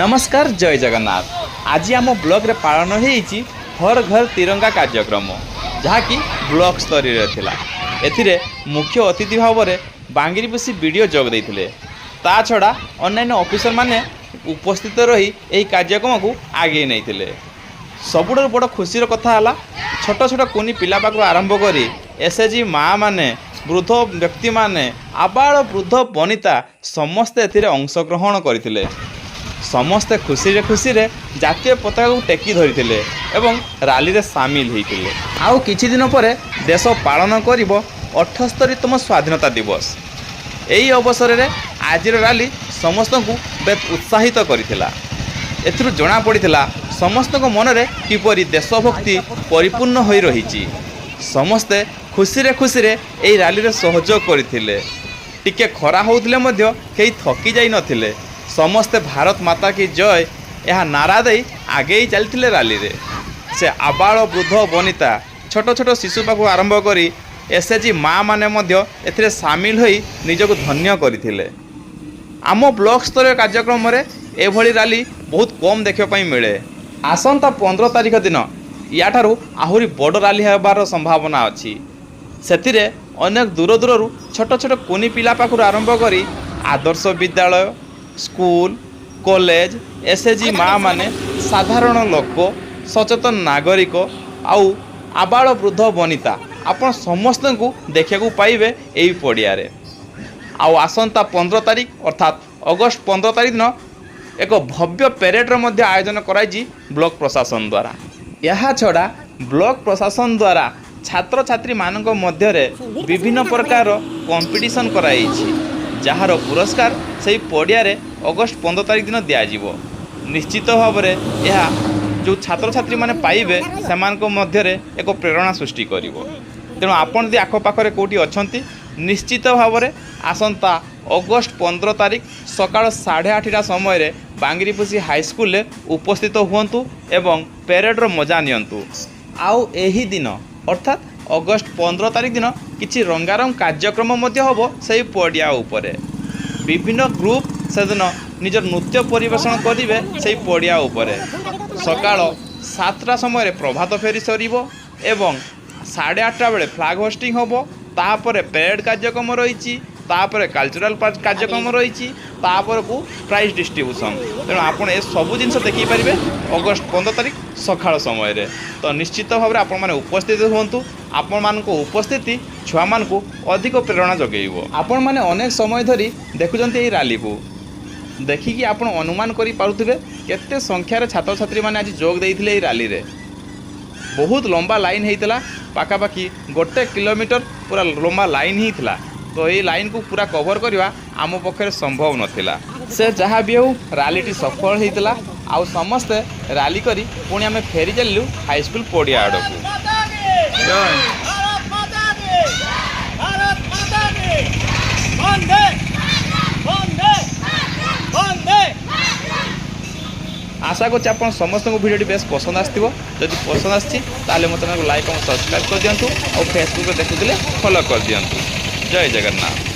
नमस्कार जय जगन्नाथ। आज आम ब्लॉक रे पालन होईची हर घर तिरंगा कार्यक्रम जहाँकि ब्लॉक स्तर थिला। एथिरे मुख्य अतिथि भाव में बांगिरीपोषी वीडियो जोग देते। ता छड़ा अन्य ऑफिसर माने उपस्थित रही यही कार्यक्रम को आगे नहीं। सबुठ बड़ खुशी कथा है छोट छोट कुनी पिला पाखु आरंभ करी एसएचजी माँ माने वृद्ध व्यक्ति माने आबाल वृद्ध वनिता समस्ते एथिरे अंशग्रहण करथिले। समस्ते खुशी खुशी जातीय पताका को टेकी धरी एवं राली रे सामिल होते। आउ किछि दिन पर देश पालन करिबो 78तम स्वाधीनता दिवस। यही अवसर में आज राली समस्त को बेस उत्साहित करथिला। एथिरु जना पड़िथिला समस्त मन में किपरि देशभक्ति परिपूर्ण हो रही। समस्ते खुशी खुशी यही राली रे सहयोग करथिले। टिके खरा होउथिले मध्य केही थकी जाई नथिले। समस्ते भारत माता की जय यह नारा दे आगे ही चलते राली रे। से आबाल वृद्ध वनिता छोट छोट शिशु पाखु आरंभ करी एसएचजी माँ माने मध्य एथिरे सामिल होई निजको धन्य करथिले। आम ब्लॉक स्तर कार्यक्रम रे एभली राली बहुत कम देखा मिले। आसंता 15 तारिख दिन याठारू आहुरी बड़ राली हेबार संभावना अच्छी। सेथिरे अनेक दूर दूर छोट छोट कुनी पिला पाखु आरंभ करी Adarsh Vidyalaya school college SHG माँ माने साधारण लोक सचेतन नागरिक आउ आबाल वृद्ध वनिता आपण समस्त को देखा पाइबे यही पड़िया रे। आउ आसंता 15 तारिख अर्थात अगस्त 15 तारिख दिन एक भव्य पेरेड मध्य आयोजन कराई ब्लॉक प्रशासन द्वारा। यह छड़ा ब्लॉक प्रशासन द्वारा छात्र छात्री मानक मध्य विभिन्न प्रकार कंपटीशन कराई जार पुरस्कार से पड़िया रे अगस्त 15 तारिख दिन दिज्व। निश्चित भाव में यह जो छात्र छात्री माने पाइबे सेमानक मध्य एक प्रेरणा सृष्टि करिवो। तेणु आपण यदि आखपाखे कौटी अच्छी निश्चित भाव में आसंता अगस्त 15 तारिख सकाळ 8:30 समय बांगिरीपोषी हाईस्कल उपस्थित हुंतु एवं पेरेड्र मजा नियंतु। आउ एही दिन अर्थात अगस्त 15 तारिख दिन किछि रंगारंग कार्यक्रम मध्य होबो सेही पड़िया उपरे। विभिन्न ग्रुप से दिन निजर नृत्य परिवेषण करेंगे से पड़िया उपरे। सकाळ 7टा समय प्रभात फेरी सरिबो एवं 8:30 बेले फ्लैग होस्टिंग होबो। तापर पेरेड कार्यक्रम रही तापर कल्चरल कार्यक्रम रही तापर को प्राइज डिस्ट्रीब्यूशन। तेणु आप सबू जिन देखिपारे अगस्त 15 तारिख सकाळ समय रे। तो निश्चित भाव में आपण मैंने उपस्थित हुंतु। आपण मान उपस्थिति छुआ मान को अधिक प्रेरणा जगेइबो। आपण मैंने अनेक समय धरी देखुचंती एही राली को देखिकी आपण अनुमान करि पारुथिबे केते संख्यार छात्र छात्री माने आज जोग देइथिले एही राली रे। बहुत लंबा लाइन हेइतला पाखापाखि 1 किलोमीटर पूरा लंबा लाइन ही थिला। तो ये लाइन को पूरा कवर करवा आम पक्षे संभव नथिला। से जहाँ भी हो रालीटी सफल होता। आउ समस्ते राली करी पुणी आम फेरी चलू हाईस्कल पड़िया आड़ को। आशा कर समस्त को वीडियो बेस पसंद आसो। जदि पसंद आसाले मत लाइक और सब्सक्राइब कर दिंतु और फेसबुक देखुले फॉलो कर दिंतु। जय जगन्नाथ।